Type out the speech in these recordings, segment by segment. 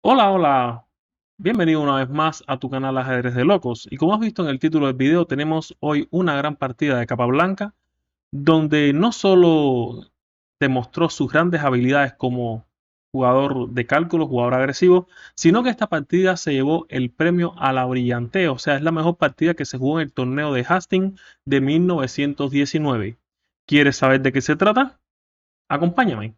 Hola, hola. Bienvenido una vez más a tu canal Ajedrez de Locos. Y como has visto en el título del video, tenemos hoy una gran partida de Capablanca, donde no solo demostró sus grandes habilidades como jugador de cálculo, jugador agresivo, sino que esta partida se llevó el premio a la brillantez, o sea, es la mejor partida que se jugó en el torneo de Hastings de 1919. ¿Quieres saber de qué se trata? Acompáñame.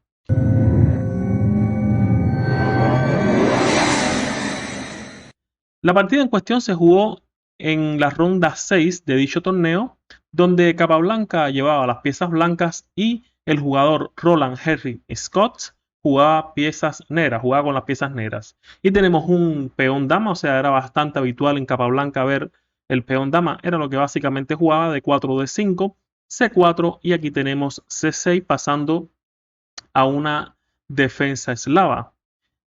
La partida en cuestión se jugó en la ronda 6 de dicho torneo, donde Capablanca llevaba las piezas blancas y el jugador Roland Henry Scott jugaba piezas negras, jugaba con las piezas negras. Y tenemos un peón dama, o sea, era bastante habitual en Capablanca ver el peón dama, era lo que básicamente jugaba de 4 de 5, C4 y aquí tenemos C6 pasando a una defensa eslava.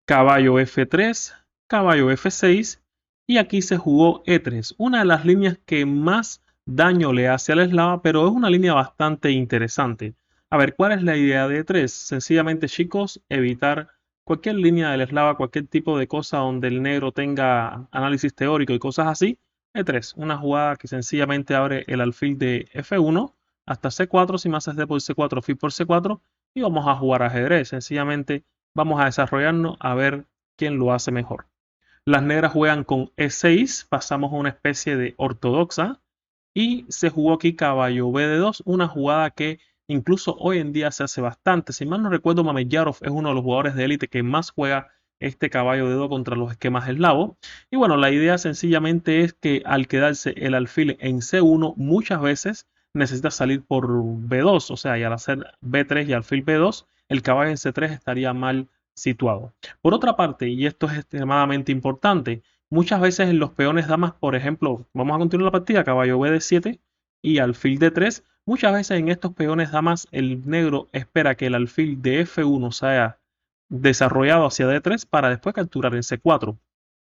Caballo F3, caballo F6 y aquí se jugó E3, una de las líneas que más daño le hace al eslava, pero es una línea bastante interesante. A ver, ¿cuál es la idea de E3? Sencillamente, chicos, evitar cualquier línea del eslava, cualquier tipo de cosa donde el negro tenga análisis teórico y cosas así. E3, una jugada que sencillamente abre el alfil de F1 hasta C4, si me haces D por C4, Fi por C4, y vamos a jugar ajedrez. Sencillamente vamos a desarrollarnos a ver quién lo hace mejor. Las negras juegan con E6, pasamos a una especie de ortodoxa y se jugó aquí caballo B de 2, una jugada que incluso hoy en día se hace bastante. Si mal no recuerdo, Mamedyarov es uno de los jugadores de élite que más juega este caballo de 2 contra los esquemas eslavos. Y bueno, la idea sencillamente es que al quedarse el alfil en C1, muchas veces necesita salir por B2, o sea, y al hacer B3 y alfil B2, el caballo en C3 estaría mal situado. Por otra parte, y esto es extremadamente importante, muchas veces en los peones damas, por ejemplo, vamos a continuar la partida, caballo B de 7 y alfil de 3. Muchas veces en estos peones damas el negro espera que el alfil de F1 sea desarrollado hacia D3 para después capturar en C4.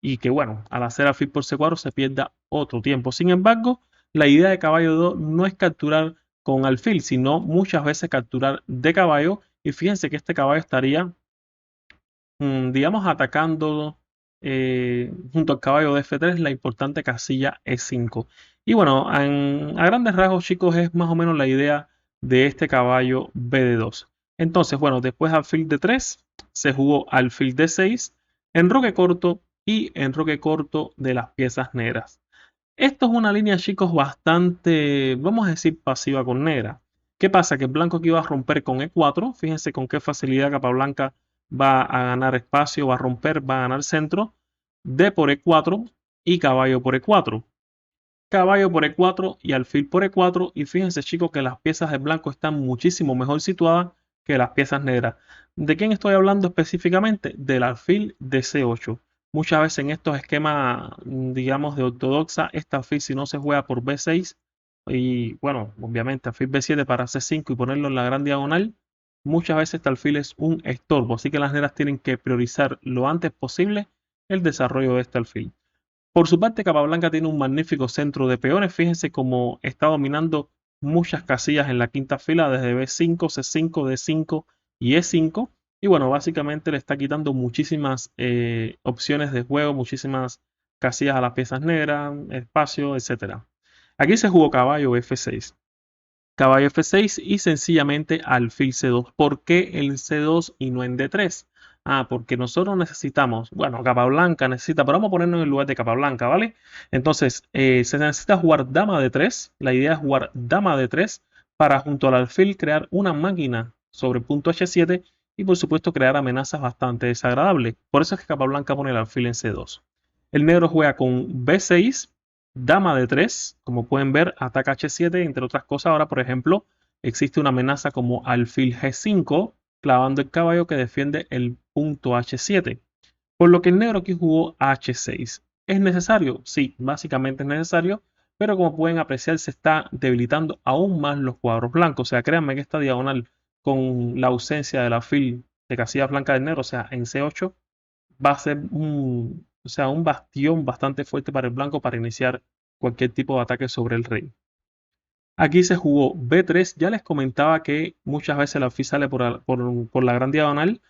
Y que bueno, al hacer alfil por C4 se pierda otro tiempo. Sin embargo, la idea de caballo 2 no es capturar con alfil, sino muchas veces capturar de caballo. Y fíjense que este caballo estaría digamos, atacando junto al caballo de F3 la importante casilla E5. Y bueno, a grandes rasgos, chicos, es más o menos la idea de este caballo B de 2. Entonces, bueno, después alfil de 3 se jugó alfil de 6, enroque corto y enroque corto de las piezas negras. Esto es una línea, chicos, bastante, vamos a decir, pasiva con negra. ¿Qué pasa? Que el blanco aquí va a romper con E4. Fíjense con qué facilidad Capablanca va a ganar espacio, va a romper, va a ganar centro. D por E4 y caballo por E4. Caballo por E4 y alfil por E4. Y fíjense, chicos, que las piezas de blanco están muchísimo mejor situadas que las piezas negras. ¿De quién estoy hablando específicamente? Del alfil de C8. Muchas veces en estos esquemas, digamos, de ortodoxa, este alfil si no se juega por B6 y bueno, obviamente alfil B7 para C5 y ponerlo en la gran diagonal, muchas veces este alfil es un estorbo. Así que las negras tienen que priorizar lo antes posible el desarrollo de este alfil. Por su parte, Capablanca tiene un magnífico centro de peones. Fíjense cómo está dominando muchas casillas en la quinta fila, desde B5, C5, D5 y E5. Y bueno, básicamente le está quitando muchísimas opciones de juego, muchísimas casillas a las piezas negras, espacio, etcétera. Aquí se jugó caballo F6. Caballo F6 y sencillamente alfil C2. ¿Por qué el C2 y no en D3? Ah, porque nosotros necesitamos, bueno, Capablanca necesita, pero vamos a ponernos en el lugar de Capablanca, ¿vale? Entonces, se necesita jugar dama de 3. La idea es jugar dama de 3 para junto al alfil crear una máquina sobre el punto H7 y por supuesto crear amenazas bastante desagradables. Por eso es que Capablanca pone el alfil en C2. El negro juega con B6, dama de 3, como pueden ver, ataca H7, entre otras cosas. Ahora, por ejemplo, existe una amenaza como alfil G5, clavando el caballo que defiende el punto H7. Por lo que el negro aquí jugó H6. ¿Es necesario? Sí, básicamente es necesario, pero como pueden apreciar, se está debilitando aún más los cuadros blancos. O sea, créanme que esta diagonal, con la ausencia del alfil de casilla blanca del negro, o sea, en C8, va a ser o sea, un bastión bastante fuerte para el blanco para iniciar cualquier tipo de ataque sobre el rey. Aquí se jugó B3. Ya les comentaba que muchas veces el alfil sale por la gran diagonal.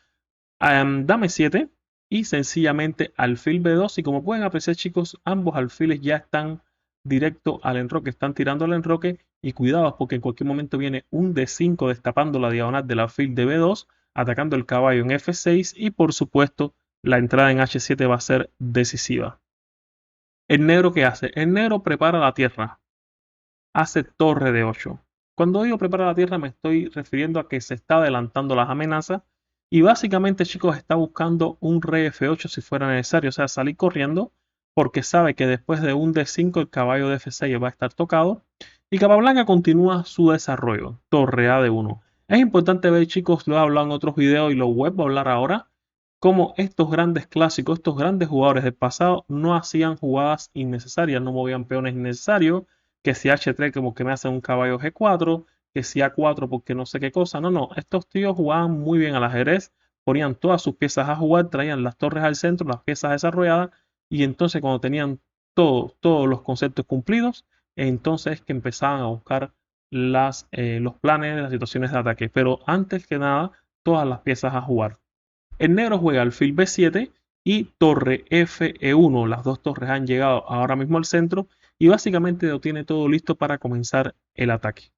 Dame 7. y sencillamente alfil B2. Y como pueden apreciar, chicos, ambos alfiles ya están directo al enroque, están tirando al enroque. Y cuidado porque en cualquier momento viene un D5 destapando la diagonal del alfil de B2, atacando el caballo en F6 y por supuesto la entrada en H7 va a ser decisiva. ¿El negro qué hace? El negro prepara la tierra, hace torre de 8. Cuando digo prepara la tierra me estoy refiriendo a que se está adelantando las amenazas y básicamente, chicos, está buscando un rey F8 si fuera necesario, o sea, salir corriendo porque sabe que después de un D5 el caballo de F6 va a estar tocado y Capablanca continúa su desarrollo, torre A de 1. Es importante ver, chicos, lo he hablado en otros videos y lo vuelvo a hablar ahora, cómo estos grandes clásicos, estos grandes jugadores del pasado no hacían jugadas innecesarias, no movían peones innecesarios, que si H3 como que me hacen un caballo G4, que si A4 porque no sé qué cosa. No, no, estos tíos jugaban muy bien al ajedrez, ponían todas sus piezas a jugar, traían las torres al centro, las piezas desarrolladas, y entonces cuando tenían todos los conceptos cumplidos, entonces es que empezaban a buscar los planes, las situaciones de ataque. Pero antes que nada, todas las piezas a jugar. El negro juega alfil B7 y torre FE1. Las dos torres han llegado ahora mismo al centro y básicamente lo tiene todo listo para comenzar el ataque.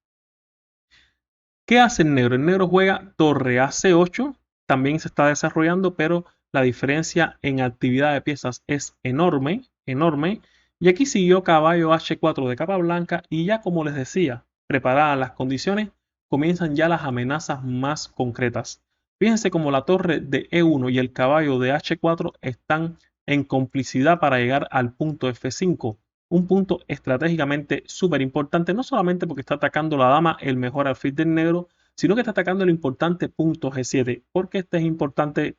¿Qué hace el negro? El negro juega torre AC8. También se está desarrollando, pero la diferencia en actividad de piezas es enorme, enorme. Y aquí siguió caballo H4 de Capablanca y ya como les decía, preparadas las condiciones, comienzan ya las amenazas más concretas. Fíjense como la torre de E1 y el caballo de H4 están en complicidad para llegar al punto F5. Un punto estratégicamente súper importante, no solamente porque está atacando la dama, el mejor alfil del negro, sino que está atacando el importante punto G7. ¿Por qué este es importante?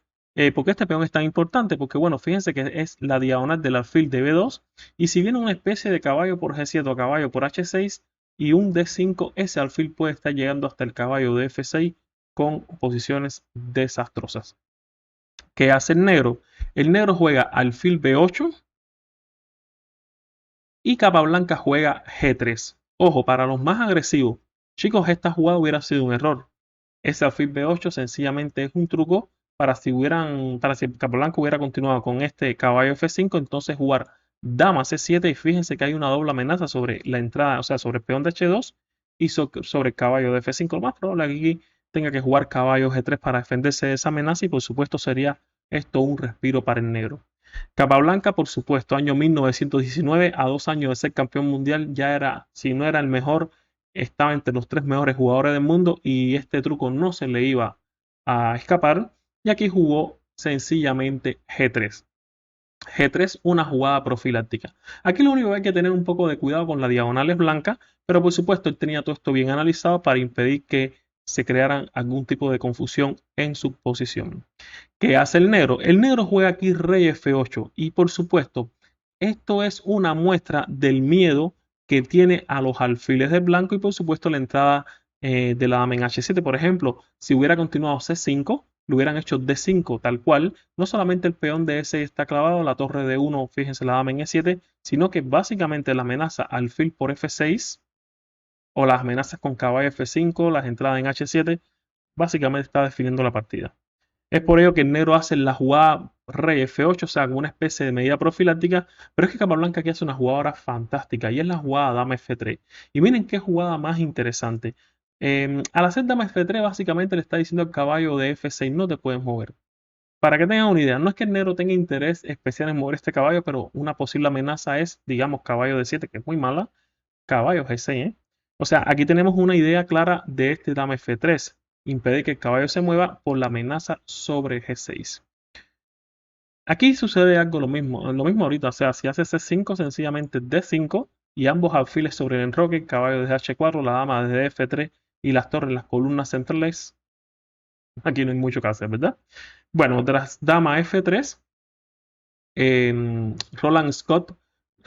¿Por qué este peón es tan importante? Porque bueno, fíjense que es la diagonal del alfil de B2 y si viene una especie de caballo por G7 o caballo por H6 y un D5, ese alfil puede estar llegando hasta el caballo de F6 con posiciones desastrosas. ¿Qué hace el negro? El negro juega alfil B8 y Capablanca juega G3. Ojo, para los más agresivos, chicos, esta jugada hubiera sido un error. Ese alfil B8 sencillamente es un truco para si Capablanca hubiera continuado con este caballo F5, entonces jugar dama C7 y fíjense que hay una doble amenaza sobre la entrada, o sea, sobre el peón de H2 y sobre el caballo de F5. Lo más probable es que aquí tenga que jugar caballo G3 para defenderse de esa amenaza y por supuesto sería esto un respiro para el negro. Capablanca, por supuesto, año 1919, a 2 años de ser campeón mundial, ya era, si no era el mejor, estaba entre los 3 mejores jugadores del mundo y este truco no se le iba a escapar. Y aquí jugó sencillamente G3. G3, una jugada profiláctica. Aquí lo único que hay que tener un poco de cuidado con las diagonales blancas, pero por supuesto él tenía todo esto bien analizado para impedir que se crearan algún tipo de confusión en su posición. ¿Qué hace el negro? El negro juega aquí rey F8 y por supuesto esto es una muestra del miedo que tiene a los alfiles de blanco y por supuesto la entrada de la dama en H7. Por ejemplo, si hubiera continuado C5, lo hubieran hecho D5 tal cual. No solamente el peón de S está clavado, la torre de 1, fíjense la dama en E7, sino que básicamente la amenaza alfil por F6 o las amenazas con caballo F5, las entradas en H7, básicamente está definiendo la partida. Es por ello que el negro hace la jugada rey F8, o sea, como una especie de medida profiláctica, pero es que Capablanca aquí hace una jugada ahora fantástica y es la jugada dama F3. Y miren qué jugada más interesante. Al hacer dama F3, básicamente le está diciendo al caballo de F6, no te puedes mover. Para que tengan una idea, no es que el negro tenga interés especial en mover este caballo, pero una posible amenaza es, digamos, caballo de 7, que es muy mala, caballo G6, ¿eh? O sea, aquí tenemos una idea clara de este dama F3. Impide que el caballo se mueva por la amenaza sobre G6. Aquí sucede algo lo mismo ahorita. O sea, si hace C5, sencillamente D5 y ambos alfiles sobre el enroque, el caballo desde H4, la dama desde F3 y las torres, las columnas centrales. Aquí no hay mucho que hacer, ¿verdad? Bueno, tras dama F3, Roland Scott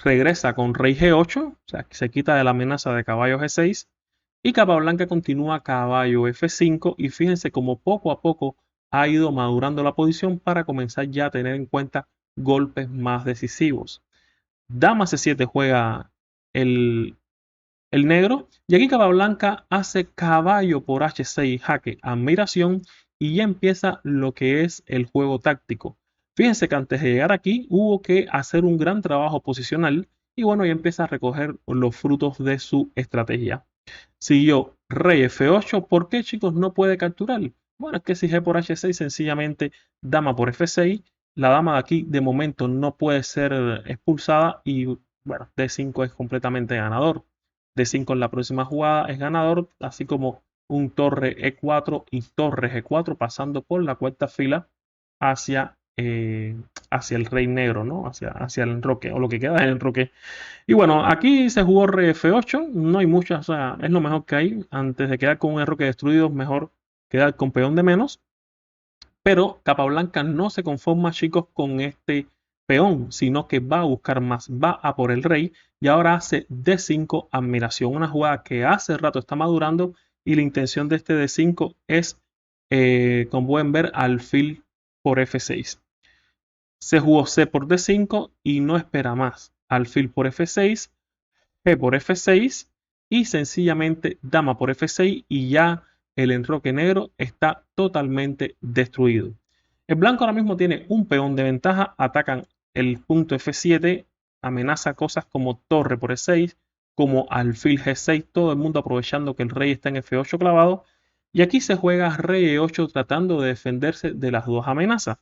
regresa con rey G8, o sea, se quita de la amenaza de caballo G6 y Capablanca continúa caballo F5 y fíjense cómo poco a poco ha ido madurando la posición para comenzar ya a tener en cuenta golpes más decisivos. Dama C7 juega el, el negro y aquí Capablanca hace caballo por H6 jaque admiración y ya empieza lo que es el juego táctico. Fíjense que antes de llegar aquí hubo que hacer un gran trabajo posicional y bueno, ya empieza a recoger los frutos de su estrategia. Siguió rey F8. ¿Por qué, chicos, no puede capturar? Bueno, es que si G por H6, sencillamente dama por F6. La dama de aquí de momento no puede ser expulsada y bueno, D5 es completamente ganador. D5 en la próxima jugada es ganador, así como un torre E4 y torre G4 pasando por la cuarta fila hacia, hacia el rey negro, ¿no? Hacia el enroque o lo que queda del enroque. Y bueno, aquí se jugó rey F8, no hay muchas, o sea, es lo mejor que hay. Antes de quedar con un enroque destruido, mejor quedar con peón de menos. Pero Capablanca no se conforma, chicos, con este peón, sino que va a buscar más, va a por el rey y ahora hace D5 admiración, una jugada que hace rato está madurando y la intención de este D5 es, como pueden ver, alfil por F6. Se jugó C por D5 y no espera más. Alfil por F6, G por F6 y sencillamente dama por F6 y ya el enroque negro está totalmente destruido. El blanco ahora mismo tiene un peón de ventaja, atacan el punto F7, amenaza cosas como torre por E6, como alfil G6, todo el mundo aprovechando que el rey está en F8 clavado. Y aquí se juega rey E8 tratando de defenderse de las dos amenazas.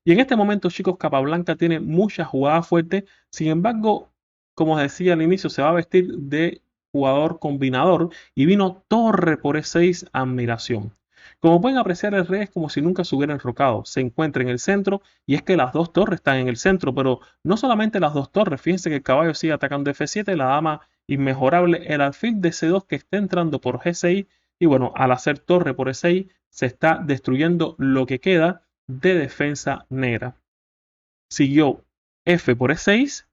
Y en este momento, chicos, Capablanca tiene muchas jugadas fuertes. Sin embargo, como os decía al inicio, se va a vestir de jugador combinador y vino torre por E6 admiración. Como pueden apreciar, el rey es como si nunca se hubiera enrocado. Se encuentra en el centro y es que las dos torres están en el centro, pero no solamente las dos torres. Fíjense que el caballo sigue atacando F7, la dama inmejorable, el alfil de C2 que está entrando por G6 y bueno, al hacer torre por E6 se está destruyendo lo que queda de defensa negra. Siguió F por E6,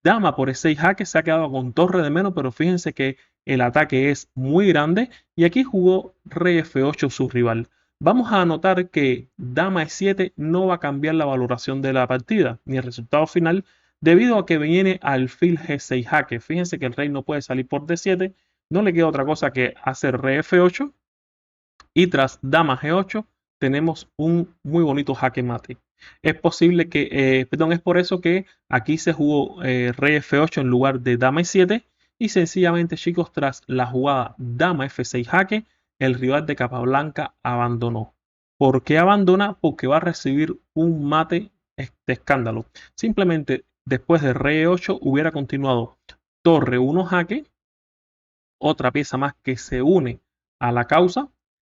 dama por E6 jaque, se ha quedado con torre de menos, pero fíjense que el ataque es muy grande y aquí jugó rey F8 su rival. Vamos a anotar que dama E7 no va a cambiar la valoración de la partida ni el resultado final debido a que viene alfil G6 jaque. Fíjense que el rey no puede salir por D7, no le queda otra cosa que hacer rey F8 y tras dama G8 tenemos un muy bonito jaque mate. Es posible que, perdón, es por eso que aquí se jugó rey F8 en lugar de dama E7 y sencillamente, chicos, tras la jugada dama F6 jaque, el rival de Capablanca abandonó. ¿Por qué abandona? Porque va a recibir un mate de escándalo. Simplemente después de rey E8 hubiera continuado torre 1 jaque, otra pieza más que se une a la causa,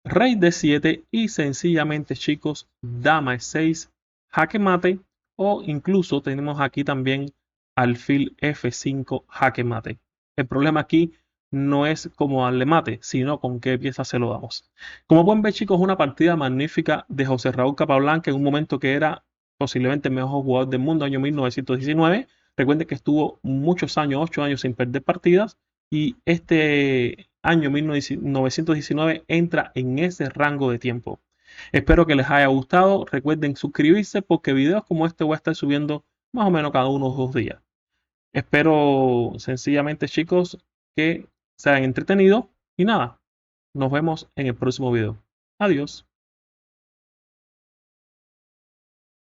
rey D7 y sencillamente, chicos, dama E6, jaque mate o incluso tenemos aquí también alfil F5, jaque mate. El problema aquí no es cómo darle mate, sino con qué pieza se lo damos. Como pueden ver, chicos, una partida magnífica de José Raúl Capablanca en un momento que era posiblemente el mejor jugador del mundo, año 1919. Recuerden que estuvo muchos años, 8 años sin perder partidas y este año 1919 entra en ese rango de tiempo. Espero que les haya gustado. Recuerden suscribirse porque videos como este voy a estar subiendo más o menos cada unos 2 días. Espero sencillamente, chicos, que se hayan entretenido y nada, nos vemos en el próximo video. Adiós.